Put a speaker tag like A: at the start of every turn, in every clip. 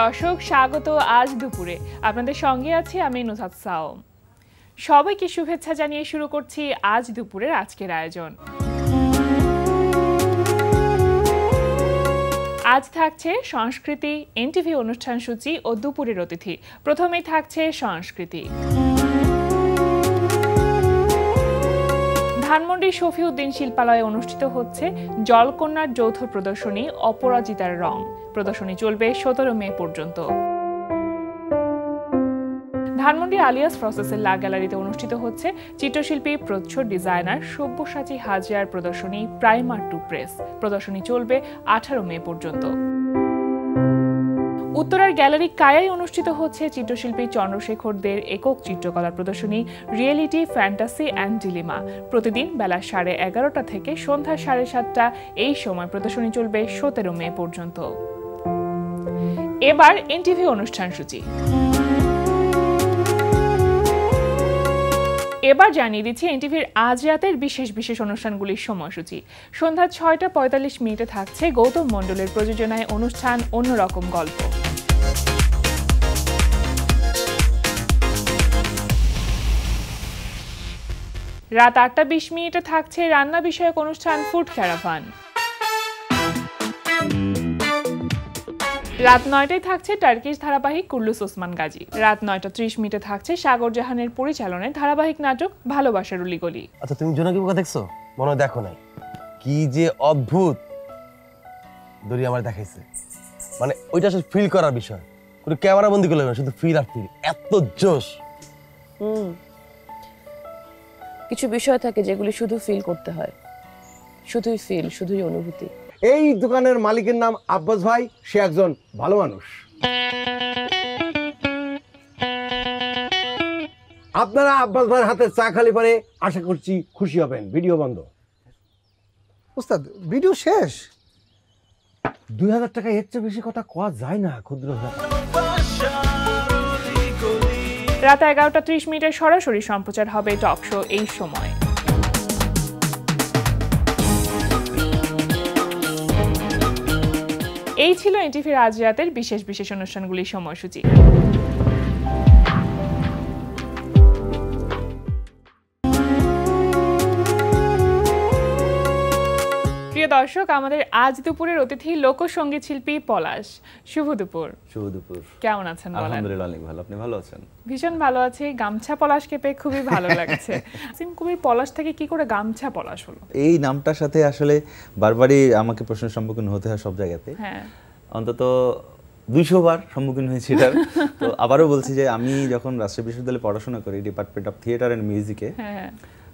A: দর্শক, স্বাগত আজ দুপুরে। আপনাদের সঙ্গে আছি আমি নুসাত সাওম। সবাইকে শুভেচ্ছা জানিয়ে শুরু করছি আজ দুপুরের আজকের আয়োজন। আজ থাকছে সংস্কৃতি, এনটিভি অনুষ্ঠান সূচি ও দুপুরের অতিথি। প্রথমেই থাকছে সংস্কৃতি। ধানমন্ডি শফিউদ্দিন শিল্পালয়ে অনুষ্ঠিত হচ্ছে জলকন্যার যৌথ প্রদর্শনী অপরাজিতার রং। প্রদর্শনী চলবে 17 মে পর্যন্ত। ধানমন্ডি আলিয়াস প্রসেসের লা গ্যালারিতে অনুষ্ঠিত হচ্ছে চিত্রশিল্পী, প্রচ্ছদ ডিজাইনার সব্যসাচী হাজিয়ার প্রদর্শনী প্রাইমার টু প্রেস। প্রদর্শনী চলবে 18 মে পর্যন্ত। উত্তরার গ্যালারি কায়ায় অনুষ্ঠিত হচ্ছে চিত্রশিল্পী চন্দ্রশেখরদের একক চিত্রকলার প্রদর্শনী রিয়েলিটি, ফ্যান্টাসি অ্যান্ড ডিলেমা। প্রতিদিন বেলা 11:30 থেকে সন্ধ্যা 7:30 এই সময় প্রদর্শনী চলবে 17 মে পর্যন্ত। এবার এনটিভি অনুষ্ঠান সূচি। এবার জানিয়ে দিচ্ছি এনটিভির আজ রাতের বিশেষ বিশেষ অনুষ্ঠানগুলির সময়সূচি। সন্ধ্যা 6:45 থাকছে গৌতম মণ্ডলের প্রযোজনায় অনুষ্ঠান অন্যরকম গল্প। রাত 8:20 থাকছে রান্না বিষয়ক অনুষ্ঠান ফুড ক্যারাভান। রাত 9টায় থাকছে টার্কিশ ধারাবাহিক কুল্লুস ওসমান গাজী। রাত 9:30 থাকছে সাগর জাহানের পরিচালনায় ধারাবাহিক নাটক ভালোবাসার উলিগলি।
B: আচ্ছা, তুমি জোনাকি পোকা দেখছো? মনে হয় দেখো নাই। কি যে অদ্ভুত দড়ি আমার দেখাইছে, মানে ওইটা আসলে ফিল করার বিষয়। কোনো ক্যামেরা বন্দি করলে না, শুধু ফিল আর ফিল, এত জোশ।
C: কিছু বিষয় থাকে যেগুলি শুধু ফিল করতে হয়, শুধুই ফিল, শুধুই অনুভূতি।
D: এই দোকানের মালিকের নাম আব্বাস ভাই, সে একজন ভালো মানুষ। আপনারা আব্বাস ভাইয়ের হাতে চা খালি পরে আশা করছি খুশি হবেন। ভিডিও বন্ধ।
E: ওস্তাদ, ভিডিও শেষ।
D: 2000 টাকা এর চেয়ে বেশি কথা কওয়া যায় না ক্ষুদ্র ব্যাপার।
A: রাত 11:30 সরাসরি সম্প্রচার হবে টক শো এই সময়। এই ছিল এনটিভির আজ রাতের বিশেষ বিশেষ অনুষ্ঠানগুলির সময়সূচি। প্রিয় দর্শক, আমাদের আজ দুপুরের অতিথি লোকসঙ্গীত শিল্পী পলাশ। শুভ দুপুর।
F: শুভ দুপুর।
A: কেমন আছেন?
F: আলহামদুলিল্লাহ অনেক ভালো। আপনি ভালো আছেন?
A: ভীষণ ভালো আছি। গামছা পলাশকে পেয়ে খুবই ভালো লাগছে। আসিম কবির পলাশ থেকে কি করে গামছা পলাশ হলো?
F: এই নামটার সাথে আসলে বারবারই আমাকে প্রশ্নের সম্মুখীন হতে হয় সব জায়গাতে। হ্যাঁ, অন্তত 200 বার সম্মুখীন হয়েছি এটার। তো আবারও বলছি যে আমি যখন রাজশাহী বিশ্ববিদ্যালয়ে পড়াশোনা করি ডিপার্টমেন্ট অফ থিয়েটার অ্যান্ড মিউজিকে,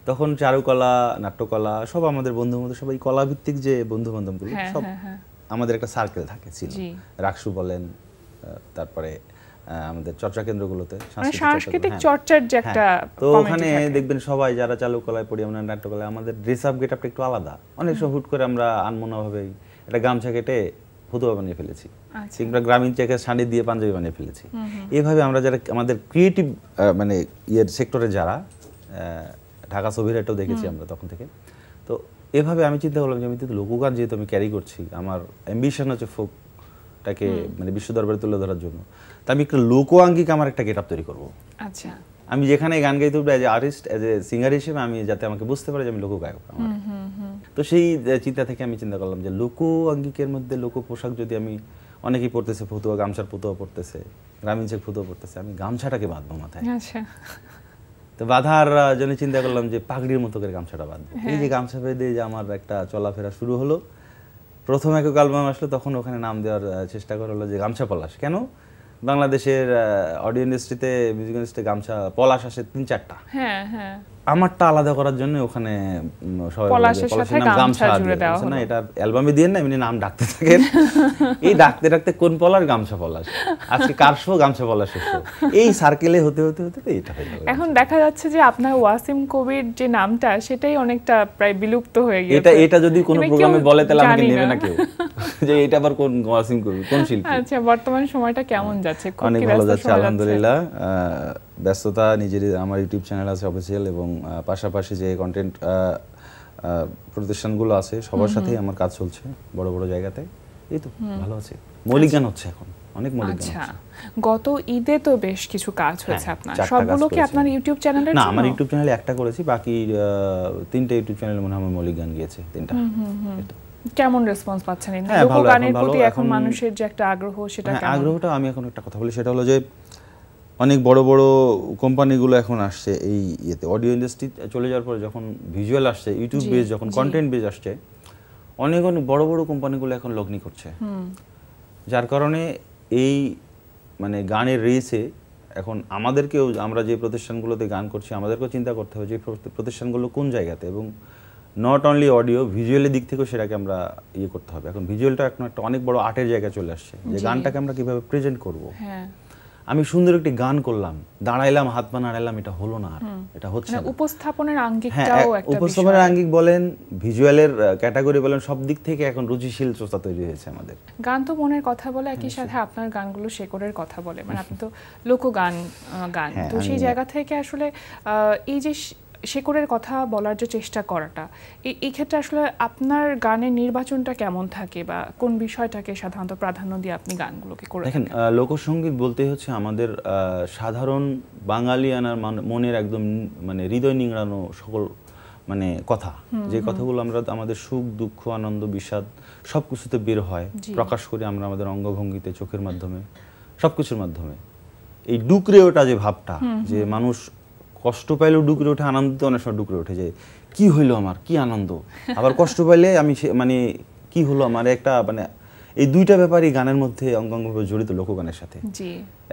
F: তখন চারুকলা, নাট্যকলা সব আমাদের বন্ধুর মধ্যে সবাই কলাভিত্তিক যে বন্ধু বান্ধবগুলো সব আমাদের একটা সার্কেল থাকে ছিল। রাকসু বলেন, তারপরে আমাদের চর্চা কেন্দ্রগুলোতে
A: সাংস্কৃতিক চর্চার যে একটা,
F: তো ওখানে দেখবেন সবাই যারা চারুকলায় পড়ি, আমরা নাট্যকলায়, আমাদের ড্রেস আপ গেটআপটা একটু আলাদা। অনেক সময় হুট করে আমরা আনমনাভাবেই একটা গামছা কেটে ফতুয়া বানিয়ে ফেলেছি, কিংবা গ্রামীণ চেকের শাড়ি দিয়ে পাঞ্জাবি বানিয়ে ফেলেছি। এইভাবে আমরা যারা আমাদের ক্রিয়েটিভ মানে ইয়ের সেক্টরে যারা, ঢাকা ছবিরাটাও দেখেছি আমরা তখন থেকে। তো এভাবে আমি চিন্তা করলাম যে আমি তো লোকগান যেহেতু আমি ক্যারি করছি, আমার অ্যাম্বিশন হচ্ছে ফোকটাকে মানে বিশ্ব দরবারে তুলে ধরার জন্য, তা আমি একটা লোকাঙ্গিক আমার একটা গেটআপ তৈরি করবো। আচ্ছা, আমি যেখানে গান গাইতে উঠবো as a artist, as a singer হিসেবে, আমি যাতে আমাকে বুঝতে পারে যে আমি লোকগায়ক। তো সেই চিন্তা থেকে আমি চিন্তা করলাম যে লোকাঙ্গিকের মধ্যে লোক পোশাক যদি আমি, অনেকেই পড়তেছে ফতুয়া, গামছার ফতুয়া পড়তেছে, গ্রামীণ চেক ফতুয়া পড়তেছে, আমি গামছাটাকে বাঁধবো মাথায়। আচ্ছা, তো বাঁধার জন্য চিন্তা করলাম যে পাগড়ির মতো করে গামছাটা বাঁধবো। এই যে গামছা বেঁধে যে আমার একটা চলাফেরা শুরু হলো, প্রথম একক অ্যালবাম আসলো, তখন ওখানে নাম দেওয়ার চেষ্টা করা হলো যে গামছা পলাশ। কেন? বাংলাদেশের অডিও ইন্ডাস্ট্রিতে, মিউজিক ইন্ডাস্ট্রিতে গামছা পলাশ আসে 3-4টা। হ্যাঁ হ্যাঁ, আমারটা আলাদা করার জন্য ওখানে সবাই গামছা না, এটা অ্যালবামে দিয়ে না, এমনি নাম ডাকতে থাকেন। এই ডাকতে ডাকতে কোন পলাশ, গামছা পলাশ, আজকে কার শো, গামছা পলাশ শো, এই সার্কেলে হতে হতে হতে এটা হয়ে গেল।
A: এখন দেখা যাচ্ছে যে আপনার ওয়াসিম কবির যে নামটা, সেটাই অনেকটা প্রায় বিলুপ্ত হয়ে গেছে।
F: এটা যদি কোনো প্রোগ্রামে বলে তাহলে আমাকে নেবে না কেউ, যে এটা আবার কোন ওয়াসিম কবির, কোন শিল্পী।
A: আচ্ছা, বর্তমান সময়টা কেমন যাচ্ছে?
F: অনেক ভালো যাচ্ছে আলহামদুলিল্লাহ। ব্যস্ততা, নিজের আমার ইউটিউব চ্যানেল আছে অফিসিয়াল, এবং পাশাপাশি যে কন্টেন্ট প্রতিষ্ঠানগুলো আছে সবার সাথেই আমার কাজ চলছে বড় বড় জায়গাতে। এই তো ভালো আছে, মৌলিক গান হচ্ছে এখন। অনেক মৌলিক গান
A: আচ্ছা,
F: হচ্ছে।
A: গত ঈদে তো বেশ কিছু কাজ হয়েছে
F: হ্যাঁ,
A: আপনার,
F: 4টা কাজ
A: সবগুলো কি
F: করেছি।
A: আপনার ইউটিউব চ্যানেলের
F: না,
A: জন্য?
F: আমার ইউটিউব চ্যানেলে একটা করেছি, বাকি 3টে ইউটিউব চ্যানেলে মনে হয় আমার মৌলিক গান গিয়েছে 3টা।
A: কেমন রেসপন্স পাচ্ছেন এই
F: হ্যাঁ, ভালো,
A: লোকগানের
F: এখন ভালো,
A: প্রতি? এখন
F: এখন
A: মানুষের যে একটা আগ্রহ সেটা
F: হ্যাঁ,
A: কেমন?
F: আগ্রহটা আমি এখন একটা কথা বলি, সেটা হলো যে অনেক বড় বড় কোম্পানিগুলো এখন আসছে এই ইয়েতে, অডিও ইন্ডাস্ট্রি চলে যাওয়ার পরে যখন ভিজুয়াল আসছে, ইউটিউব বেস যখন কন্টেন্ট বেস আসছে, অনেক অনেক বড় বড় কোম্পানিগুলো এখন লগ্নি করছে, যার কারণে এই মানে গানের রেসে এখন আমাদেরকেও, আমরা যে প্রতিষ্ঠানগুলোতে গান করছি আমাদেরকেও চিন্তা করতে হবে যে প্রতিষ্ঠানগুলো কোন জায়গাতে, এবং নট অনলি অডিও, ভিজুয়ালের দিক থেকেও সেটাকে আমরা ইয়ে করতে হবে। এখন ভিজুয়ালটা এখন একটা অনেক বড় আর্টের জায়গায় চলে আসছে, যে গানটাকে আমরা কিভাবে প্রেজেন্ট করব।
A: হ্যাঁ,
F: আমি সুন্দর একটি গান করলাম, দাঁড়াইলাম, হাত পা নাড়াইলাম, এটা হলো না, আর এটা হচ্ছে
A: মানে
F: না।
A: উপস্থাপনের
F: হ্যাঁ,
A: আঙ্গিকটাও একটা
F: উপস্থাপনের
A: বিষয়।
F: আঙ্গিক বলেন, ভিজুয়ালের ক্যাটাগরি বলেন, সব দিক থেকে এখন রুচিশীল শ্রোতা তৈরি হয়েছে আমাদের।
A: গান তো মনের কথা বলে, একই সাথে আপনার গানগুলো শেকড়ের কথা বলে, মানে আপনি তো লোকগান গান,
F: হ্যাঁ,
A: তো সেই জায়গা থেকে আসলে এই যে শেকড়ের কথা বলার যে চেষ্টা করাটা, এই ক্ষেত্রে আসলে আপনার গানের নির্বাচনটা কেমন থাকে, বা কোন বিষয়টাকে সাধারণত প্রাধান্য দিয়ে আপনি গানগুলোকে করে
F: দেখেন, লোকসঙ্গীত বলতে হচ্ছে আমাদের সাধারণ বাঙালিয়ানার মনের একদম মানে হৃদয় নিংড়ানো সকল মানে কথা, যে কথাগুলো আমরা আমাদের সুখ দুঃখ আনন্দ বিষাদ সব কিছুতে বের হয়, প্রকাশ করি আমরা আমাদের অঙ্গভঙ্গিতে, চোখের মাধ্যমে, সব কিছুর মাধ্যমে। এই ডুকরে ওঠা যে ভাবটা, যে মানুষ কষ্ট পাইলেও ডুকরে ওঠে, আনন্দিত অনেক সময় ডুকরে ওঠে, যে কি হইলো আমার, কি আনন্দ, আবার কষ্ট পাইলে আমি মানে কি হলো আমার, একটা মানে এই দুইটা ব্যাপারই গানের মধ্যে অঙ্গাঙ্গভাবে জড়িত লোকগানের সাথে।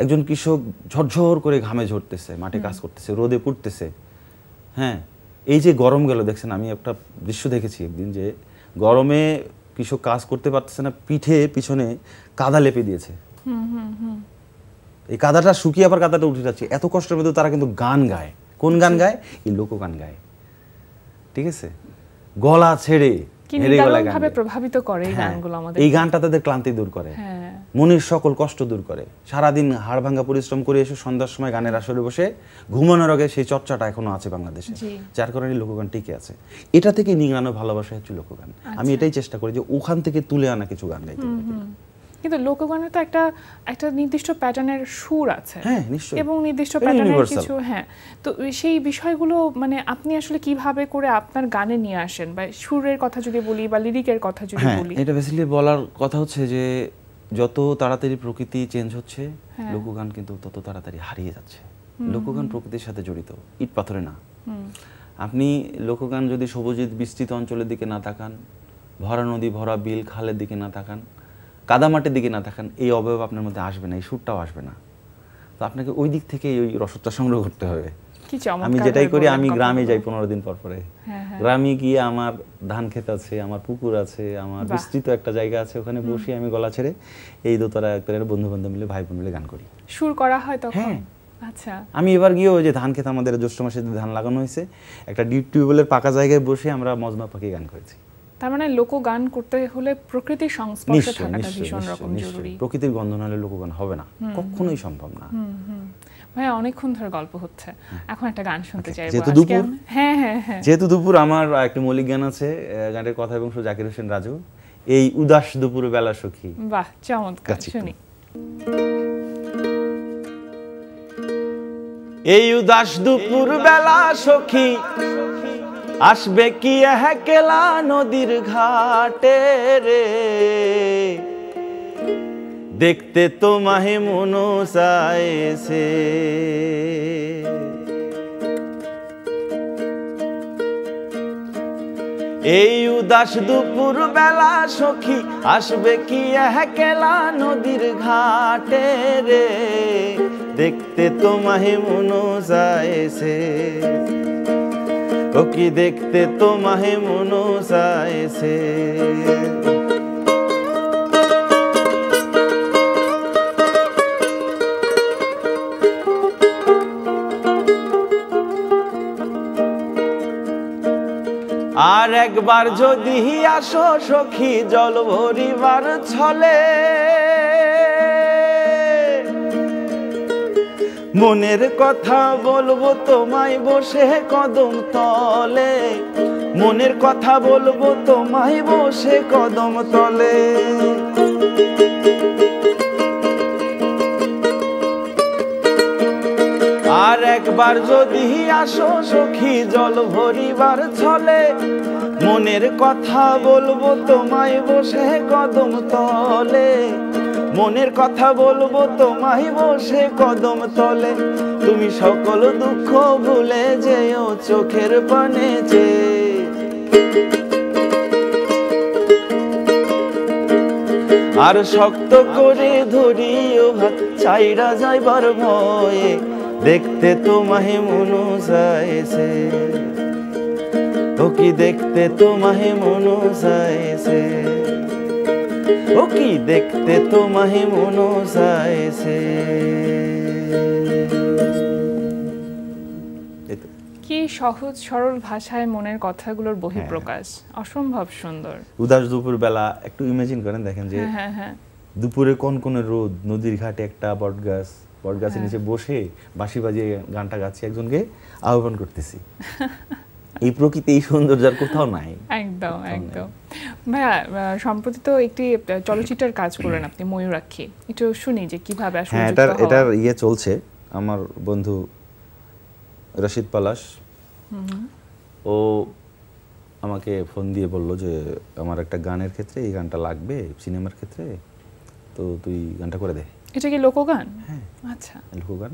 F: একজন কৃষক ঝরঝর করে ঘামে ঝরতেছে, মাঠে কাজ করতেছে, রোদে পুড়তেছে, হ্যাঁ, এই যে গরম গেল, দেখছেন আমি একটা দৃশ্য দেখেছি একদিন, যে গরমে কৃষক কাজ করতে পারতেছে না, পিঠে পিছনে কাদা লেপে দিয়েছে, এই কাদাটা শুকিয়ে আবার কাদাটা উঠে যাচ্ছে, এত কষ্টের মধ্যে তারা কিন্তু গান গায়। কোন গান গায়? এই লোকগান গায়, ঠিক আছে, গলা ছেড়ে
A: প্রভাবিত করে এই গানগুলো আমাদের।
F: এই গানটা তাদের ক্লান্তি দূর করে, মনের সকল কষ্ট দূর করে। সারাদিন হাড় ভাঙা পরিশ্রম করে এসে সন্ধ্যার সময় গানের আসরে বসে ঘুমানোর আগে সেই চর্চাটা এখনো আছে বাংলাদেশে, যার কারণে লোকগান টিকে আছে। এটা থেকে নিংড়ানো ভালোবাসা হচ্ছে লোকগান। আমি এটাই চেষ্টা করি যে ওখান থেকে তুলে আনা কিছু গান গাইতে।
A: কিন্তু লোকগানে তো একটা নির্দিষ্ট প্যাটার্নের সুর আছে,
F: হ্যাঁ নিশ্চয়ই,
A: এবং নির্দিষ্ট প্যাটার্নের কিছু, হ্যাঁ, তো সেই বিষয়গুলো মানে আপনি আসলে কিভাবে করে আপনার গানে নিয়ে আসেন, বা সুরের কথা যদি বলি বা লিরিকের কথা যদি বলি?
F: এটা বেসিক্যালি বলার কথা হচ্ছে যে যত তাড়াতাড়ি প্রকৃতি চেঞ্জ হচ্ছে, লোকগান কিন্তু তত তাড়াতাড়ি হারিয়ে যাচ্ছে। লোকগান প্রকৃতির সাথে জড়িত, ইট পাথরে না। আপনি লোকগান যদি সবুজ বিস্তৃত অঞ্চলের দিকে না তাকান, ভরা নদী ভরা বিল খালের দিকে না তাকান, কাদামাটির দিকে না তাকান, এই অবয়ব আপনার মধ্যে আসবে না, এই সুরটাও আসবে না। তো আপনাকে ওই দিক থেকে ওই রসদটা সংগ্রহ করতে হবে। আমি যেটাই করি, আমি গ্রামে যাই 15 দিন পর পরে, গ্রামে গিয়ে আমার ধান ক্ষেত আছে, আমার পুকুর আছে, আমার বিস্তৃত একটা জায়গা আছে, ওখানে বসে আমি গলা ছেড়ে এই দোতারা একটা বন্ধু বান্ধব মিলে, ভাই বোন মিলে গান করি।
A: সুর করা হয় তখন?
F: হ্যাঁ।
A: আচ্ছা,
F: আমি এবার গিয়ে ওই যে ধান ক্ষেত, আমাদের জ্যৈষ্ঠ মাসে ধান লাগানো হয়েছে, একটা ডিপ টিউবওয়েলের পাকা জায়গায় বসে আমরা মজমা পাখি গান করেছি।
A: তার মানে লোকগান করতে হলে প্রকৃতির সংস্পর্শে থাকাটা ভীষণ রকম জরুরি।
F: প্রকৃতির গন্ধ না হলে লোকগান হবে না, কখনোই সম্ভব না।
A: ভাই অনেকক্ষণ ধরে গল্প হচ্ছে, এখন একটা গান শুনতে চাইবো।
F: যেহেতু দুপুর, যেহেতু দুপুর, আমার একটা মৌলিক গান আছে, গানের কথা এবং জাকির হোসেন রাজু, এই উদাস দুপুর বেলা সখী।
A: বাহ, চমৎকার, শুনি।
F: এই উদাস দুপুর বেলা সখী আসবে কি একলা নদীর ঘাটে রে, দেখতে তোমায় মন চাইছে, এই উদাস দুপুর বেলা সখী আসবে কি একলা নদীর ঘাটে রে, দেখতে তোমায় মন চাইছে, ও কি দেখতে তোমায় মন চাইছে। আর একবার যদি আসো সখী জল ভরিবার ছলে, মনের কথা বলবো তোমায় বসে কদম তলে, মনের কথা বলবো তোমায় বসে কদম তলে। আর একবার যদি আসো সখী জল ভরিবার ছলে, মনের কথা বলবো তোমায় বসে কদম তলে, মনের কথা বলবো তোমায় বসে কদম তলে, তুমি সকল দুঃখ ভুলে যেও চোখের পানে চেয়ে। আর শক্ত করে ধরিও হাত চাইরা যাইবার ভয়ে, দেখতে তোমাহে মনু চাইছে, ও কি দেখতে তোমাহে মনু চাইছে, ও কি দেখতে তোমাহে মনু চাইছে।
A: কি সহজ সরল ভাষায় মনের কথাগুলোর বহিঃপ্রকাশ, অসম্ভব সুন্দর।
F: উদাস দুপুর বেলা একটু ইমাজিন করেন, দেখেন যে দুপুরে কনকনে রোদ, নদীর ঘাটে একটা বটগাছের নিচে বসে বাঁশি বাজিয়ে গানটা গাচ্ছি, একজনকে আহ্বান করতেছি। এই প্রকৃতি এই সৌন্দর্য আর কোথাও নাই।
A: একদম একদম। ভাইয়া সম্প্রতি তো একটি চলচ্চিত্রের কাজ করেন আপনি, ময়ূরাক্ষী, একটু শুনি যে কিভাবে আসলে যুক্ত হওয়া।
F: এটার ইয়ে চলছে। আমার বন্ধু রশিদ পলাশ, ও আমাকে ফোন দিয়ে বলল যে আমার একটা গানের ক্ষেত্রে এই গানটা লাগবে, সিনেমার ক্ষেত্রে, তো তুই গানটা করে দে।
A: এটা কি লোকগান?
F: হ্যাঁ,
A: আচ্ছা,
F: লোকগান।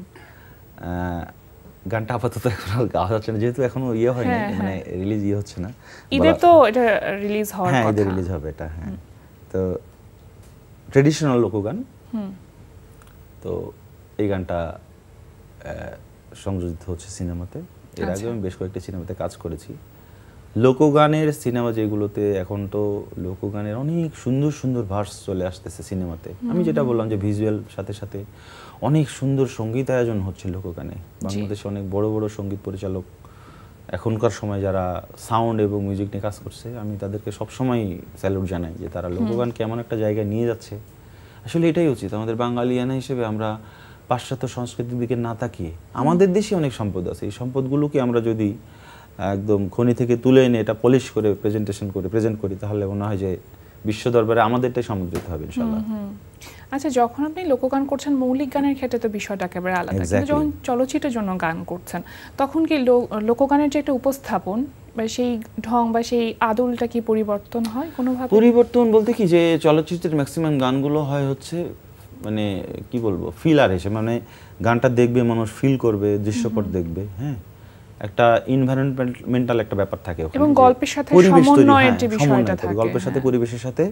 F: গানটা আপাতত এখন গাওয়া যাচ্ছে না, যেহেতু এখনো ইয়ে হয়নি, মানে রিলিজ হচ্ছে না।
A: ঈদে তো এটা রিলিজ হওয়ার কথা।
F: হ্যাঁ, ঈদে রিলিজ হবে এটা। হ্যাঁ, তো ট্রেডিশনাল লোকগান। তো এই গানটা সংযোজিত হচ্ছে সিনেমাতে। এর আগে আমি বেশ কয়েকটি সিনেমাতে কাজ করেছি। লোকগানের সিনেমা যেগুলোতে, এখন তো লোকগানের অনেক সুন্দর সুন্দর ভার্স চলে আসতেছে সিনেমাতে। আমি যেটা বললাম যে ভিজুয়াল সাথে সাথে অনেক সুন্দর সঙ্গীত আয়োজন হচ্ছে লোকগানে। বাংলাদেশে অনেক বড় বড় সঙ্গীত পরিচালক এখনকার সময় যারা সাউন্ড এবং মিউজিক নিয়ে কাজ করছে, আমি তাদেরকে সবসময় স্যালুট জানাই যে তারা লোকগানকে এমন একটা জায়গায় নিয়ে যাচ্ছে। আসলে এটাই উচিত। আমাদের বাঙালিয়ানা হিসেবে আমরা পাশ্চাত্য সংস্কৃতির দিকে না তাকিয়ে, আমাদের দেশে অনেক সম্পদ আছে, এই সম্পদগুলোকে আমরা যদি একদম খনি থেকে তুলে এনে এটা পলিশ করে প্রেজেন্ট করি, তাহলে মনে হয় যে বিশ্ব দরবারে আমাদেরটাই সমুদ্রিত হবে ইনশাআল্লাহ।
A: আচ্ছা, যখন আপনি লোকগান করছেন, মৌলিক গানের ক্ষেত্রে তো বিষয়টা একেবারে আলাদা, কিন্তু যখন চলচ্চিত্রের জন্য গান করছেন, তখন কি লোকগানের যে একটা উপস্থাপন বা সেই ঢং বা সেই আদলটা কি পরিবর্তন হয় কোনোভাবে?
F: পরিবর্তন বলতে কি, যে চলচ্চিত্রের ম্যাক্সিমাম গানগুলো হয় হচ্ছে মানে কি বলবো, ফিলার হিসেবে, মানে গানটা দেখবে মানুষ ফিল করবে, দৃশ্যপট দেখবে। হ্যাঁ, একটা এনভায়রনমেন্টাল একটা ব্যাপার থাকে ওখানে,
A: এবং গল্পের সাথে সমন্বয়ের যে বিষয়টা থাকে,
F: গল্পের সাথে পরিবেশের সাথে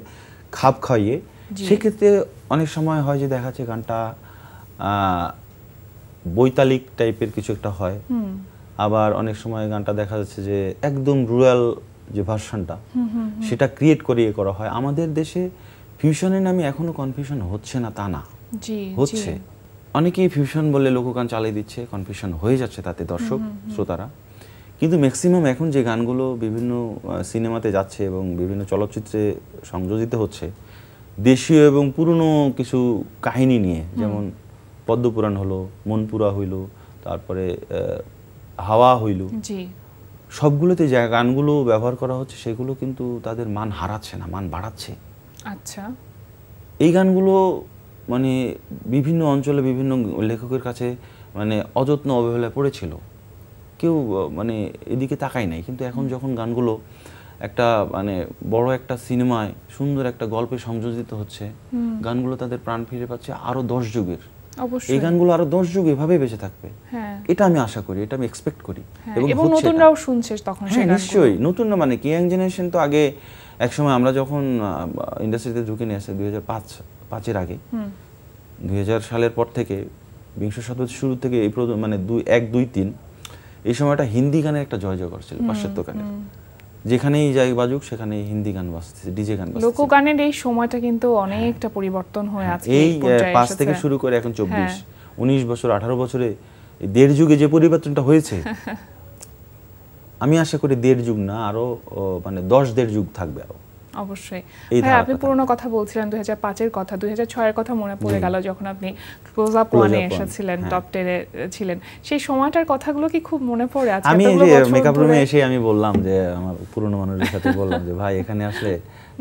F: খাপ খাইয়ে। সেক্ষেত্রে অনেক সময় হয় যে দেখা যাচ্ছে গানটা বৈতালিক টাইপের কিছু একটা হয়, আবার অনেক সময় গানটা দেখা যাচ্ছে যে একদম রুরাল যে ভার্সনটা, সেটা ক্রিয়েট করিয়ে করা হয়। আমাদের দেশে ফিউশনের নামে এখনো কনফিউশন হচ্ছে না তা না, হচ্ছে। অনেকেই ফিউশন বলে লোকগান চালিয়ে দিচ্ছে, কনফিউশন হয়ে যাচ্ছে তাতে দর্শক শ্রোতারা। কিন্তু ম্যাক্সিমাম এখন যে গানগুলো বিভিন্ন সিনেমাতে যাচ্ছে এবং বিভিন্ন চলচ্চিত্রে সংযোজিত হচ্ছে, দেশীয় এবং পুরনো কিছু কাহিনী নিয়ে, যেমন পদ্মপুরাণ হলো, মনপুরা হইল, তারপরে হাওয়া হইল, সবগুলোতে যে গানগুলো ব্যবহার করা হচ্ছে সেগুলো কিন্তু তাদের মান হারাচ্ছে না, মান বাড়াচ্ছে।
A: আচ্ছা,
F: এই গানগুলো মানে বিভিন্ন অঞ্চলে বিভিন্ন লেখকের কাছে মানে অযত্ন অবহেলায় পড়েছিল, কেউ মানে এদিকে তাকায় নাই। কিন্তু এখন যখন গানগুলো একটা মানে বড় একটা সিনেমায় সুন্দর একটা গল্পে সংযোজিত হচ্ছে, গানগুলো তাদের প্রাণ ফিরে পাচ্ছে আরো 10 যুগের। এই গানগুলো আরো 10 যুগ এভাবে বেঁচে থাকবে, এটা আমি আশা করি, এটা আমি এক্সপেক্ট করি।
A: এবং নতুনরাও শুনছে তখন।
F: হ্যাঁ, নিশ্চয়ই নতুন না, মানে কি ইয়াং জেনারেশন তো আগে একসময় আমরা যখন ইন্ডাস্ট্রিতে ঢুকে নিয়ে আসে 2005-এর আগে, 2000 সালের পর থেকে বিংশ শতাব্দীর শুরু থেকে এই মানে 1, 2, 3 এই সময়টা হিন্দি গানের একটা জয় জয়কার ছিল, পাশ্চাত্য গানের। যেখানেই যাই বাজুক সেখানেই হিন্দি গান বাজছে, ডিজে গান বাজছে।
A: লোকগানের এই সময়টা কিন্তু অনেকটা পরিবর্তন হয়ে আছে।
F: এই 5 থেকে শুরু করে এখন 24, 19 বছর, 18 বছরে দেড় যুগে যে পরিবর্তনটা হয়েছে, আমি আশা করি দেড় যুগ না, আরো মানে 10 যুগ থাকবে আরো।
A: অবশ্যই। হ্যাঁ, আপনি পুরনো কথা বলছিলেন, 2005-এর কথা, 2006-এর কথা মনে পড়ে গেল যখন আপনি ক্লোজ আপ ওয়ানে এসেছিলেন, টপ 10-এ ছিলেন। সেই সময়টার কথাগুলো কি খুব মনে পড়ে? আজকে
F: আমি এই যে মেকআপ রুমে এসে আমি বললাম যে আমার পুরনো মানুষের সাথে বললাম যে ভাই এখানে আসলে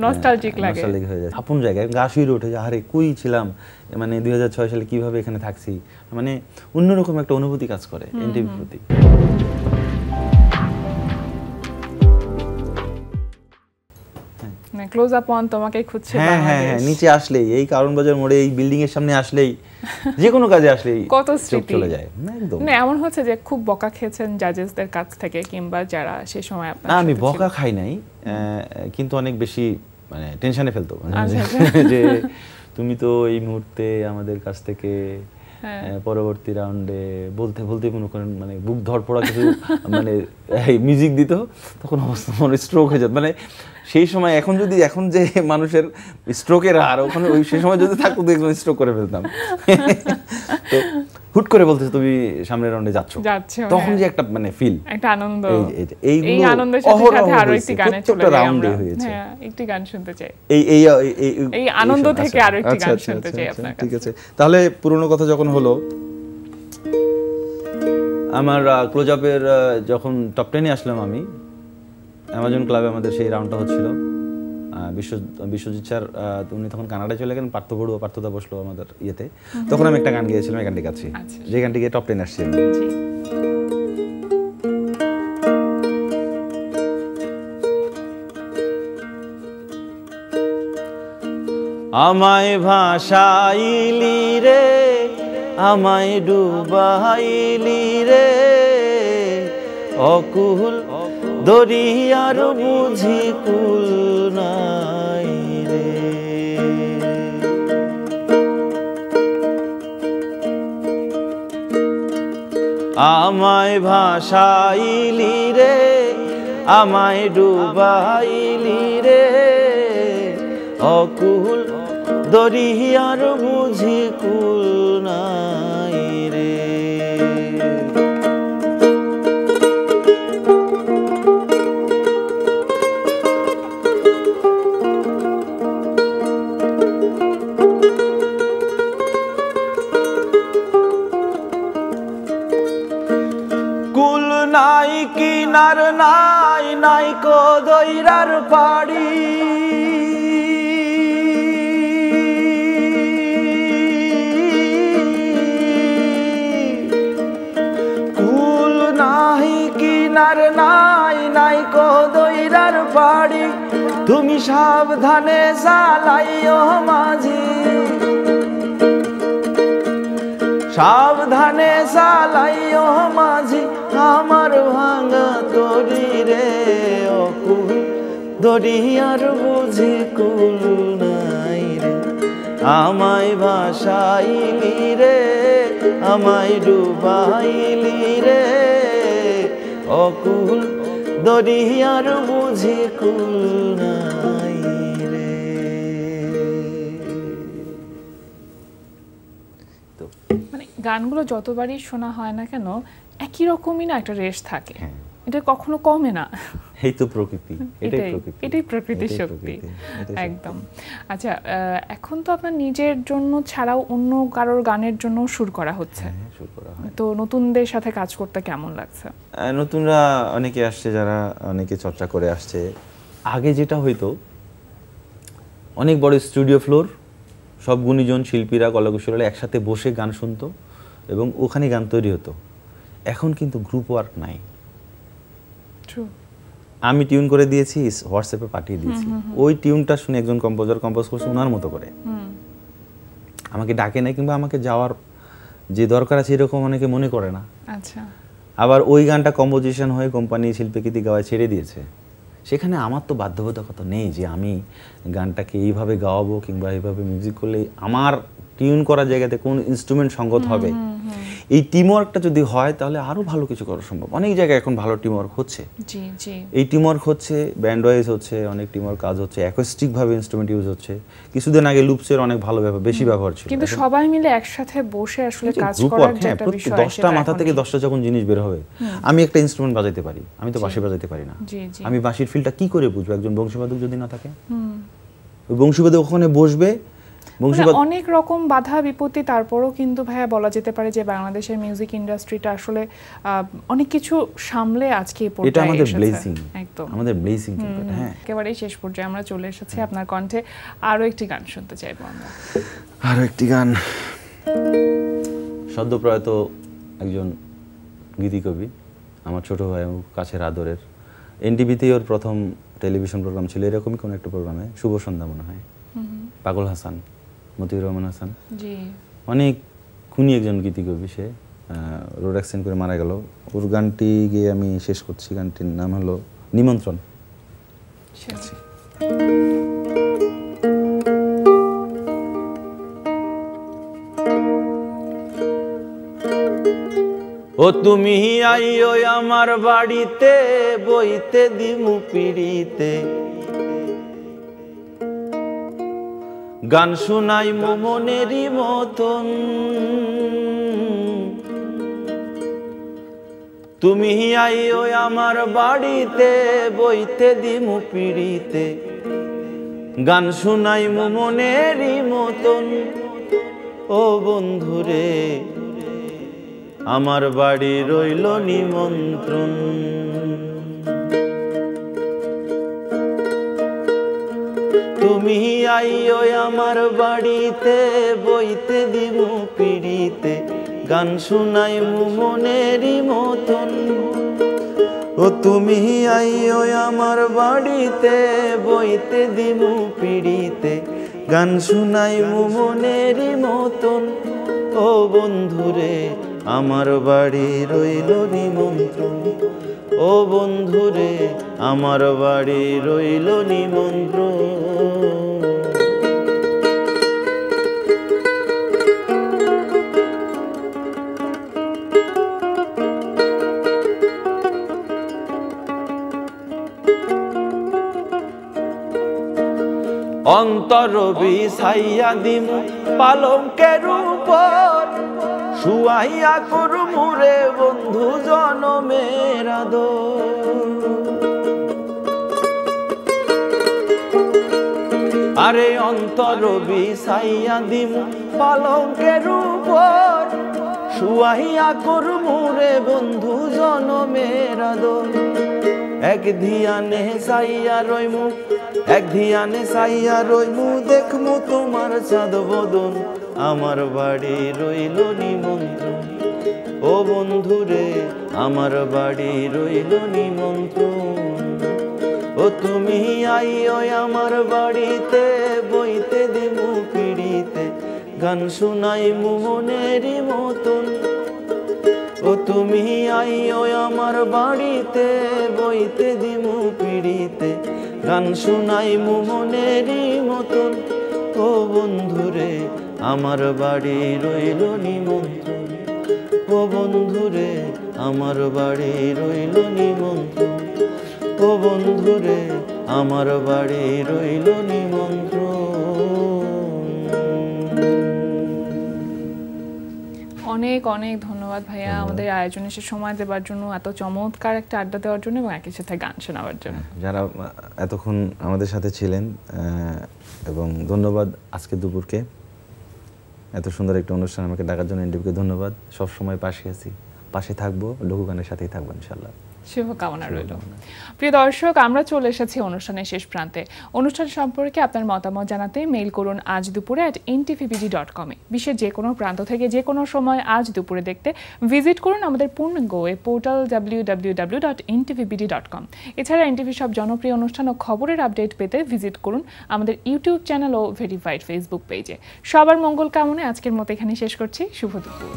A: নস্টালজিক লাগে।
F: নস্টালজিক হয়ে যায়, আপন জায়গায় গা শিউরে ওঠে যে আরে কই ছিলাম, মানে 2006 সালে কিভাবে এখানে থাকছি, মানে অন্যরকম একটা অনুভূতি কাজ করে এনটিভির প্রতি।
A: ক্লোজ আপ অন তোমাকে খুঁজছে
F: হ্যাঁ হ্যাঁ হ্যাঁ, নিচে আসলেই, এই কারণ বাজার মোড়ে এই বিল্ডিং এর সামনে আসলেই, যে কোনো কাজে আসলেই
A: কত
F: চোখ
A: স্মৃতি
F: চলে যায়। না একদম
A: না, এমন হচ্ছে যে খুব বকা খেয়েছেন জাজেসদের কাছ থেকে কিংবা যারা সেই সময় আপনার
F: না, আমি
A: সাথে
F: বকা
A: ছিল?
F: খাই নাই, কিন্তু অনেক বেশি মানে টেনশনে ফেলতো,
A: আচ্ছা,
F: যে তুমি তো এই মুহূর্তে আমাদের কাছ থেকে পরবর্তী রাউন্ডে বলতে বলতে মনে করেন মানে বুক ধরপড়া কিছু মানে মিউজিক দিত, তখন অবস্থা মনে স্ট্রোক হয়ে যেত। মানে সেই সময় এখন যে মানুষের স্ট্রোকের হার, ওখানে ওই সেই সময় যদি থাকতো দেখবেন স্ট্রোক করে ফেলতাম। তো হুট করে বলতেছে তুমি সামনের রাউন্ডে যাচ্ছ, তখন যে একটা মানে ফিল,
A: একটা আনন্দ,
F: এই
A: আনন্দের সাথে সাথে আরো একটি গানে চলে যাই আমরা। হ্যাঁ, একটি গান শুনতে চাই, এই আনন্দ থেকে আরো একটি গান শুনতে চাই আপনার কাছে।
F: ঠিক আছে, তাহলে পুরনো কথা যখন হলো, আমার ক্লোজ আপের যখন টপ 10-এ আসলাম আমি, অ্যামাজন ক্লাবে আমাদের সেই রাউন্ডটা হচ্ছিল, বিশ্বজিৎ স্যার উনি তখন কানাডায় চলে গেলেন, পার্থদা বসলো আমাদের ইয়েতে, তখন আমি একটা গান গিয়েছিলাম, এই গানটি গাচ্ছি, যে গানটি গিয়ে টপ 10 আসছি আমি। আমায় ভাসাইলি রে, আমায় ডুবাইলি রে, অকুল দরিয়ার বুঝি কুল নাই রে। আমায় ভাসাইলি রে, আমায় ডুবাইলি রে, অকুল দরিয়ার বুঝি কুল নাই রে। কুল নাই কিনার নাই, নাই কো দইরার পাড়ি, কুল নাই কিনার নাই, নাই কো দইরার পাড়ি, তুমি সাবধানে চালাইও মাঝি, সাবধানে চালাইও মাঝি, আমার ভাঙা তরি রে, অকুল দরিয়ার বুঝি কুল নাই রে। আমায় ভাসাইলি রে, আমায় ডুবাইলি রে, অকুল দরিয়ার বুঝি কুল নাই রে।
A: মানে গানগুলো যতবারই শোনা হয় না কেন একই রকমই না একটা রেশ থাকে, এটা কখনো কমে না।
F: এই তো প্রকৃতি,
A: এটাই প্রকৃতির শক্তি একদম। আচ্ছা, এখন তো আপনার নিজের জন্য ছাড়াও অন্য কারোর গানের জন্য সুর করা হচ্ছে, তো নতুনদের সাথে কাজ করতে কেমন লাগছে?
F: নতুনরা অনেকে আসছে, যারা অনেকে চর্চা করে আসছে। আগে যেটা হইতো, অনেক বড় স্টুডিও ফ্লোর, সব গুণীজন শিল্পীরা কলাকুশলীরা একসাথে বসে গান শুনতো এবং ওখানে গান তৈরি হতো। এখন কিন্তু গ্রুপ ওয়ার্ক নাই। আমি টিউন করে দিয়েছি, হোয়াটসঅ্যাপে পাঠিয়ে দিয়েছি, ওই টিউনটা শুনে একজন কম্পোজার কম্পোজ করছে ওনার মতো করে, আমাকে ডাকে নাই, কিংবা আমাকে যাওয়ার যে দরকার আছে এরকম অনেকে মনে করে না।
A: আচ্ছা,
F: আবার ওই গানটা কম্পোজিশন হয়ে কোম্পানি শিল্পীকৃতি গাওয়ায় ছেড়ে দিয়েছে, সেখানে আমার তো বাধ্যবাধকতা নেই যে আমি গানটাকে এইভাবে গাওয়াবো কিংবা এইভাবে মিউজিক করলে আমার টিউন করার জায়গাতে কোন ইনস্ট্রুমেন্ট সঙ্গত হবে। এই টিমওয়ার্কটা যদি হয় তাহলে আরো ভালো কিছু করা সম্ভব। অনেক জায়গায় এখন ভালো টিমওয়ার্ক হচ্ছে, এই টিমওয়ার্ক হচ্ছে, ব্যান্ড ওয়াইজ হচ্ছে, অনেক টিমওয়ার্ক কাজ হচ্ছে, অ্যাকোস্টিক ভাবে ইনস্ট্রুমেন্ট ইউজ হচ্ছে। কিছুদিন আগে লুপসের অনেক ভালো বেশি ব্যবহার ছিল,
A: কিন্তু সবাই মিলে একসাথে বসে আসলে কাজ করার যে একটা বিষয়,
F: 10টা মাথা থেকে 10টা যখন জিনিস বের হবে। আমি একটা ইনস্ট্রুমেন্ট বাজাইতে পারি, আমি তো বাঁশি বাজাইতে পারি না, আমি বাঁশির ফিলটা কি করে বুঝবো একজন বংশীবাদক যদি না থাকে? ওই বংশীবাদক ওখানে বসবে, বংশীবাদ
A: অনেক রকম বাধা বিপত্তি, তারপরও কিন্তু ভাইয়া বলা যেতে পারে যে বাংলাদেশের মিউজিক ইন্ডাস্ট্রিটা আসলে অনেক কিছু সামলে আজকে এই পর্যায়ে
F: এটা আমাদের
A: এসেছে।
F: ব্লেসিং,
A: একদম
F: আমাদের ব্লেসিং কিন্তু এটা। হ্যাঁ,
A: একেবারেই শেষ পর্যায়ে আমরা চলে এসেছি আপনার কণ্ঠে আরো একটি গান শুনতে চাইবো আমরা।
F: আরো একটি গান, সদ্যপ্রয়াত একজন গীতিকবি, আমার ছোট ভাই এবং কাছের আদরের, এনটিভিতে ওর প্রথম টেলিভিশন প্রোগ্রাম ছিল এরকমই কোনো একটা প্রোগ্রামে, শুভ সন্ধ্যা মনে হয়, পাগল হাসান, মতিউর রহমান হাসান,
A: জি
F: অনেক খুনি একজন গীতিকবি, সে রোড অ্যাক্সিডেন্ট করে মারা গেল। ওর গানটি গিয়ে আমি শেষ করছি, গানটির নাম হলো নিমন্ত্রণ। ও তুমি আইও আমার বাড়িতে, বইতে দিমু পিড়িতে, গান শুনাই মনেরই মতন। তুমি আইও আমার বাড়িতে, বইতে দিমু পিড়িতে, গান শুনাই মনেরই মতন। ও বন্ধুরে আমার বাড়ি রইল নিমন্ত্রণ। তুমি আইও আমার বাড়িতে, বইতে দিমু পিড়িতে, গান শুনাই মনেরই মতন। ও তুমি আইও আমার বাড়িতে, বইতে দিমু পিড়িতে, গান শুনাই মনেরই মতন। ও বন্ধুরে আমার বাড়ি রইল নিমন্ত্রণ। ও বন্ধুরে আমার বাড়ি রইল নিমন্ত্রণ। অন্তর বিছাইয়া দিমু পালঙ্কের উপর, শুয়াইয়া করমু রে বন্ধু জনমের আদর। আরে অন্তর বিছাইয়া দিমু পালঙ্কের উপর, শুয়াইয়া করমু রে বন্ধু জনমের আদর। এক ধিয়ানে চাইয়া রইমু, এক ধিয়ানে চাইয়া রইমু, দেখমু তোমার চাঁদ বদন। আমার বাড়ি রইল নিমন্ত্রণ। ও বন্ধুরে আমার বাড়ি রইল নিমন্ত্রণ। ও তুমি আইও আমার বাড়িতে, বইতে দিমু পিড়িতে, গান শুনাই মনেরই মতন। ও তুমি আইও আমার বাড়িতে, বইতে দিমু পিড়িতে, গান শুনাই মনেরই মতন। ও বন্ধুরে আমার বাড়ি রইল নিমন্ত্রণ। ও বন্ধুরে আমার বাড়ি রইল নিমন্ত্রণ। ও বন্ধুরে আমার বাড়ি রইল নিমন্ত্রণ।
A: অনেক অনেক ধন্যবাদ ভাইয়া আমাদের আয়োজনে সে সময় দেওয়ার জন্য, এত চমৎকার একটা আড্ডা দেওয়ার জন্য এবং একই সাথে গান শোনাবার জন্য।
F: যারা এতক্ষণ আমাদের সাথে ছিলেন, এবং ধন্যবাদ আজকে দুপুরকে এত সুন্দর একটা অনুষ্ঠান আমাকে ডাকার জন্য এনটিভিকে ধন্যবাদ। সব সময় পাশে আছি, পাশে থাকবো, লঘুগানের সাথেই থাকবো ইনশাআল্লাহ।
A: শুভকামনা রইল। প্রিয় দর্শক, আমরা চলে এসেছি অনুষ্ঠানের শেষ প্রান্তে। অনুষ্ঠান সম্পর্কে আপনার মতামত জানাতে মেইল করুন আজ দুপুরে @ntvbd.com-এ। বিশ্বের যে কোনো প্রান্ত থেকে যে কোনো সময় আজ দুপুরে দেখতে ভিজিট করুন আমাদের পূর্ণাঙ্গ ওয়েব পোর্টাল www.ntvbd.com। এছাড়া এনটিভি সব জনপ্রিয় অনুষ্ঠান ও খবরের আপডেট পেতে ভিজিট করুন আমাদের ইউটিউব চ্যানেল ও ভেরিফাইড ফেসবুক পেজে। সবার মঙ্গল কামনায় আজকের মতো এখানে শেষ করছি। শুভ দুপুর।